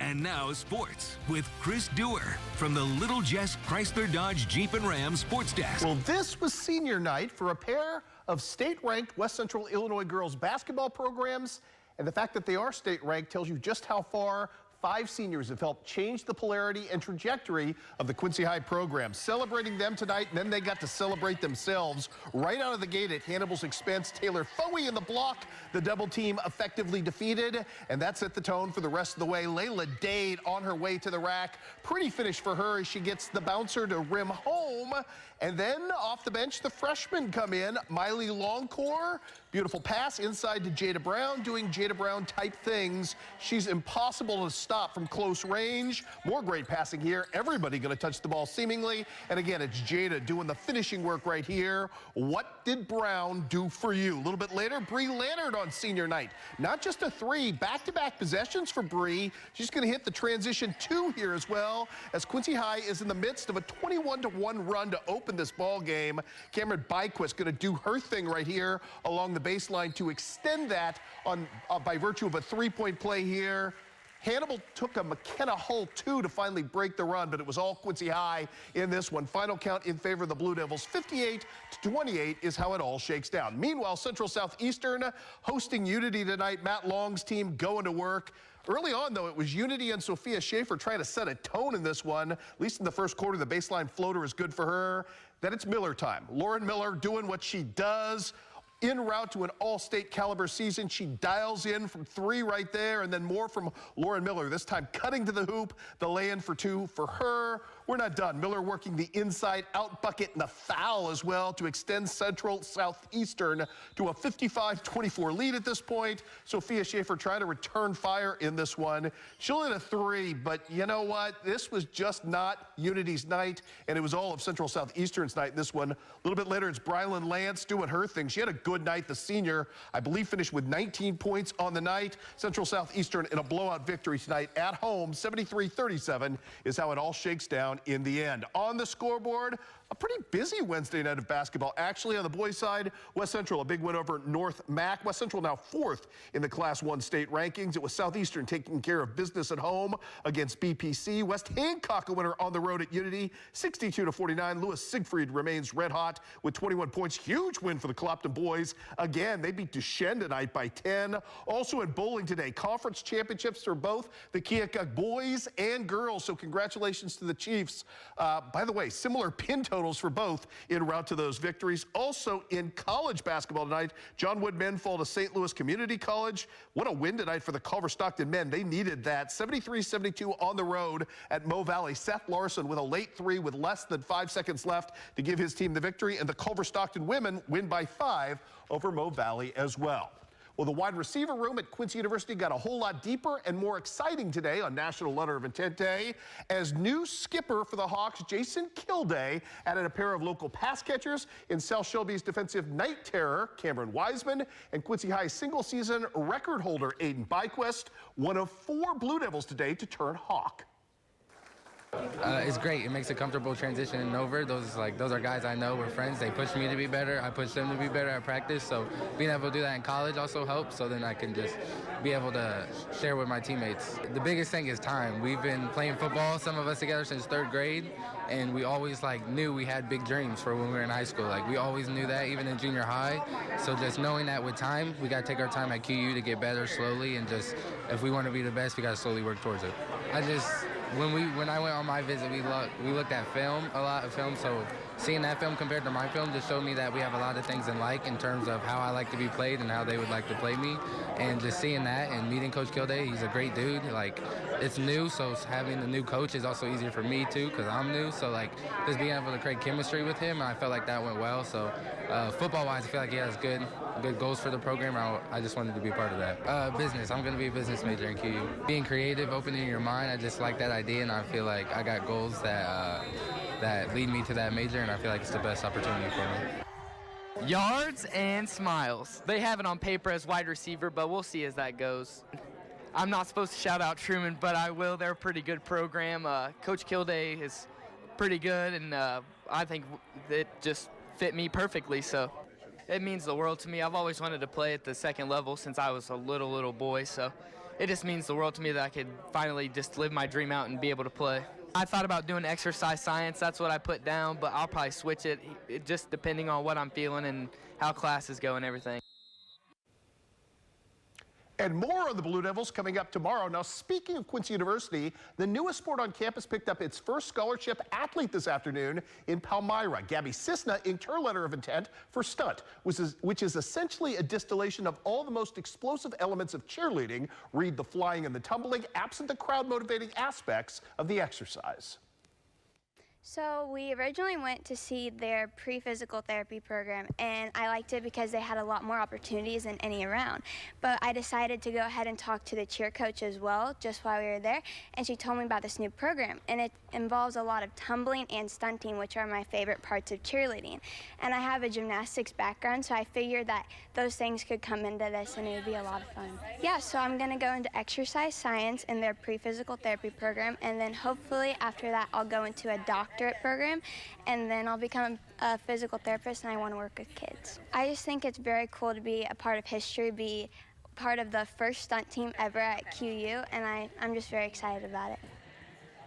And now sports with Chris Duerr from the Little Jess Chrysler Dodge Jeep and Ram Sports Desk. Well, this was senior night for a pair of state-ranked West Central Illinois girls basketball programs. And the fact that they are state-ranked tells you just how far 5 seniors have helped change the polarity and trajectory of the Quincy High program. Celebrating them tonight, and then they got to celebrate themselves right out of the gate at Hannibal's expense. Taylor Foey in the block, the double team effectively defeated, and that set the tone for the rest of the way. Layla Dade on her way to the rack. Pretty finish for her as she gets the bouncer to rim home. And then off the bench, the freshmen come in. Miley Longcore, beautiful pass inside to Jada Brown, doing Jada Brown type things. She's impossible to stop from close range. More great passing here. Everybody going to touch the ball seemingly. And again, it's Jada doing the finishing work right here. What did Brown do for you? A little bit later, Bree Leonard on senior night. Not just a 3, back-to-back possessions for Bree. She's going to hit the transition 2 here as well, as Quincy High is in the midst of a 21-1 run to open this ball game. Cameron Byquist going to do her thing right here along the baseline to extend that on by virtue of a 3-point play here. Hannibal took a McKenna Hull 2 to finally break the run, but it was all Quincy High in this one. Final count in favor of the Blue Devils, 58-28 is how it all shakes down. Meanwhile, Central Southeastern hosting Unity tonight. Matt Long's team going to work. Early on, though, it was Unity and Sophia Schaefer trying to set a tone in this one. At least in the first quarter, the baseline floater is good for her. Then it's Miller time. Lauren Miller doing what she does. En route to an all-state caliber season, she dials in from 3 right there, and then more from Lauren Miller. This time cutting to the hoop, the lay-in for 2 for her. We're not done. Miller working the inside out bucket and the foul as well to extend Central Southeastern to a 55-24 lead at this point. Sophia Schaefer trying to return fire in this one. She'll hit a 3, but you know what? This was just not Unity's night, and it was all of Central Southeastern's night in this one. A little bit later, it's Brylan Lance doing her thing. She had a good night. The senior, I believe, finished with 19 points on the night. Central Southeastern in a blowout victory tonight at home. 73-37 is how it all shakes down in the end. On the scoreboard, a pretty busy Wednesday night of basketball. Actually, on the boys' side, West Central, a big win over North Mac. West Central now 4th in the Class 1 state rankings. It was Southeastern taking care of business at home against BPC. West Hancock a winner on the road at Unity, 62-49. Lewis Siegfried remains red hot with 21 points. Huge win for the Clopton boys. Again, they beat Duchenne tonight by 10. Also in bowling today, conference championships for both the KHQA boys and girls. So congratulations to the Chiefs. By the way, similar pin totals for both en route to those victories. Also in college basketball tonight, John Wood men fall to St. Louis Community College. What a win tonight for the Culver Stockton men. They needed that. 73-72 on the road at Mo Valley. Seth Larson with a late 3 with less than 5 seconds left to give his team the victory. And the Culver Stockton women win by 5 over Mo Valley as well. Well, the wide receiver room at Quincy University got a whole lot deeper and more exciting today on National Letter of Intent Day, as new skipper for the Hawks, Jason Kilday, added a pair of local pass catchers in South Shelby's defensive night terror, Cameron Wiseman, and Quincy High single-season record holder, Aiden Byquist, one of 4 Blue Devils today to turn Hawk. It's great. It makes a comfortable transition over. Those are guys I know. We're friends. They push me to be better. I push them to be better at practice. So being able to do that in college also helps. So then I can just be able to share with my teammates. The biggest thing is time. We've been playing football, some of us together, since 3rd grade, and we always knew we had big dreams for when we were in high school. We always knew that, even in junior high. So just knowing that with time, we got to take our time at QU to get better slowly, and just if we want to be the best, we got to slowly work towards it. When I went on my visit, we looked at a lot of film, so seeing that film compared to my film just showed me that we have a lot of things in terms of how I like to be played and how they would like to play me. And just seeing that and meeting Coach Kilday, he's a great dude. It's new, so having the new coach is also easier for me too, because I'm new. So just being able to create chemistry with him, I felt like that went well. So football-wise, I feel like he has good goals for the program. I just wanted to be part of that. Business. I'm going to be a business major in QU. Being creative, opening your mind, I just like that idea, and I feel like I got goals that lead me to that major, and I feel like it's the best opportunity for me. Yards and smiles. They have it on paper as wide receiver, but we'll see as that goes. I'm not supposed to shout out Truman, but I will. They're a pretty good program. Coach Kilday is pretty good, and I think it just fit me perfectly. So it means the world to me. I've always wanted to play at the second level since I was a little boy, so it just means the world to me that I could finally just live my dream out and be able to play. I thought about doing exercise science. That's what I put down, but I'll probably switch it just depending on what I'm feeling and how classes go and everything. And more on the Blue Devils coming up tomorrow. Now, speaking of Quincy University, the newest sport on campus picked up its first scholarship athlete this afternoon in Palmyra. Gabby Cisna inked her letter of intent for stunt, which is essentially a distillation of all the most explosive elements of cheerleading. Read the flying and the tumbling, absent the crowd-motivating aspects of the exercise. So we originally went to see their pre-physical therapy program, and I liked it because they had a lot more opportunities than any around. But I decided to go ahead and talk to the cheer coach as well, just while we were there, and she told me about this new program, and it involves a lot of tumbling and stunting, which are my favorite parts of cheerleading. And I have a gymnastics background, so I figured that those things could come into this, and it would be a lot of fun. Yeah, so I'm going to go into exercise science in their pre-physical therapy program, and then hopefully after that I'll go into a doctorate program, and then I'll become a physical therapist, and I want to work with kids. I just think it's very cool to be a part of history, be part of the first stunt team ever at QU, and I'm just very excited about it.